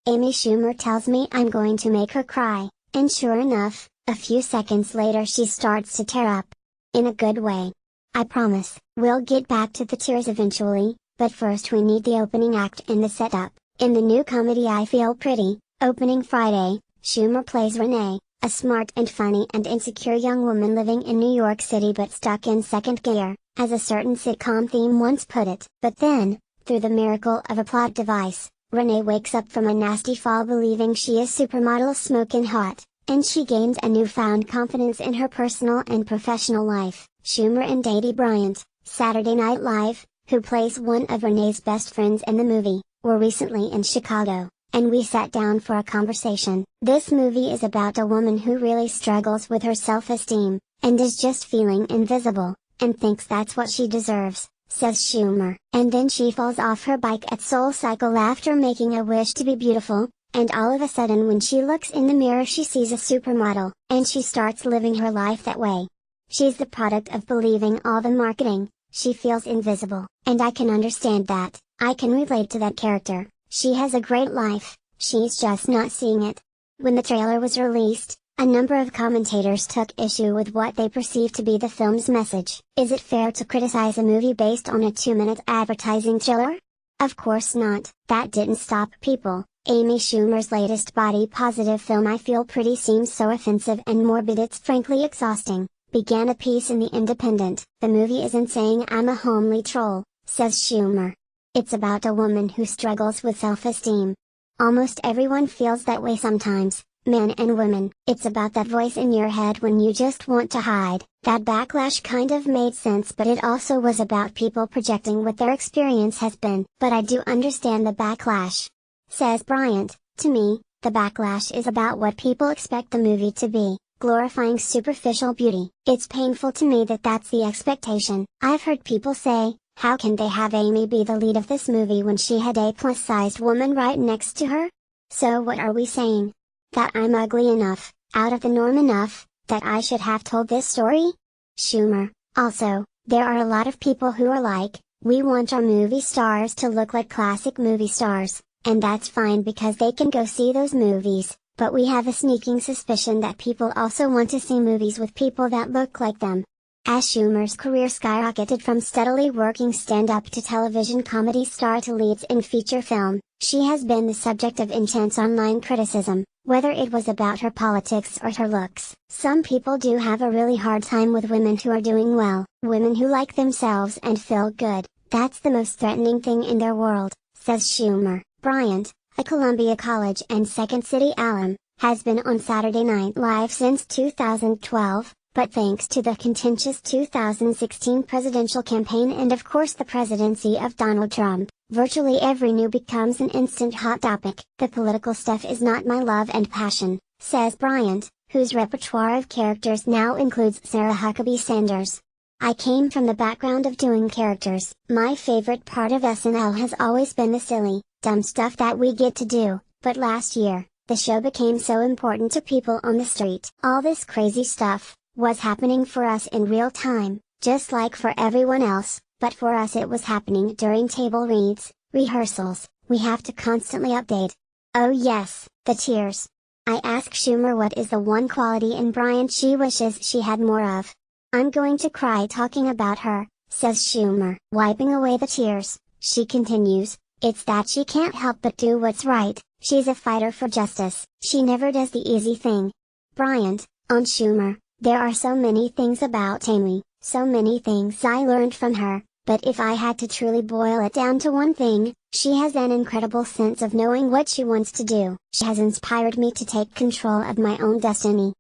Amy Schumer tells me I'm going to make her cry, and sure enough, a few seconds later she starts to tear up. In a good way. I promise, we'll get back to the tears eventually, but first we need the opening act and the setup. In the new comedy I Feel Pretty, opening Friday, Schumer plays Renee, a smart and funny and insecure young woman living in New York City but stuck in second gear, as a certain sitcom theme once put it. But then, through the miracle of a plot device, Renee wakes up from a nasty fall believing she is supermodel smoking hot, and she gains a newfound confidence in her personal and professional life. Schumer and Dede Bryant, Saturday Night Live, who plays one of Renee's best friends in the movie, were recently in Chicago, and we sat down for a conversation. This movie is about a woman who really struggles with her self-esteem, and is just feeling invisible, and thinks that's what she deserves, says Schumer. And then she falls off her bike at SoulCycle after making a wish to be beautiful, and all of a sudden when she looks in the mirror she sees a supermodel, and she starts living her life that way. She's the product of believing all the marketing. She feels invisible, and I can understand that. I can relate to that character. She has a great life, she's just not seeing it. When the trailer was released, a number of commentators took issue with what they perceived to be the film's message. Is it fair to criticize a movie based on a 2-minute advertising trailer? Of course not. That didn't stop people. Amy Schumer's latest body-positive film I Feel Pretty seems so offensive and morbid it's frankly exhausting, began a piece in The Independent. The movie isn't saying I'm a homely troll, says Schumer. It's about a woman who struggles with self-esteem. Almost everyone feels that way sometimes, men and women. It's about that voice in your head when you just want to hide. That backlash kind of made sense, but it also was about people projecting what their experience has been. But I do understand the backlash, says Bryant. To me, the backlash is about what people expect the movie to be, glorifying superficial beauty. It's painful to me that that's the expectation. I've heard people say, how can they have Amy be the lead of this movie when she had a plus-sized woman right next to her? So what are we saying? That I'm ugly enough, out of the norm enough, that I should have told this story? Schumer, also, there are a lot of people who are like, we want our movie stars to look like classic movie stars, and that's fine because they can go see those movies, but we have a sneaking suspicion that people also want to see movies with people that look like them. As Schumer's career skyrocketed from steadily working stand-up to television comedy star to leads in feature film, she has been the subject of intense online criticism, whether it was about her politics or her looks. Some people do have a really hard time with women who are doing well, women who like themselves and feel good. That's the most threatening thing in their world, says Schumer. Bryant, a Columbia College and Second City alum, has been on Saturday Night Live since 2012. But thanks to the contentious 2016 presidential campaign and of course the presidency of Donald Trump, virtually every new becomes an instant hot topic. The political stuff is not my love and passion, says Bryant, whose repertoire of characters now includes Sarah Huckabee Sanders. I came from the background of doing characters. My favorite part of SNL has always been the silly, dumb stuff that we get to do, but last year, the show became so important to people on the street. All this crazy stuff was happening for us in real time, just like for everyone else, but for us it was happening during table reads, rehearsals. We have to constantly update. Oh yes, the tears. I ask Schumer what is the one quality in Bryant she wishes she had more of. I'm going to cry talking about her, says Schumer. Wiping away the tears, she continues, it's that she can't help but do what's right. She's a fighter for justice. She never does the easy thing. Bryant, on Schumer. There are so many things about Amy, so many things I learned from her, but if I had to truly boil it down to one thing, she has an incredible sense of knowing what she wants to do. She has inspired me to take control of my own destiny.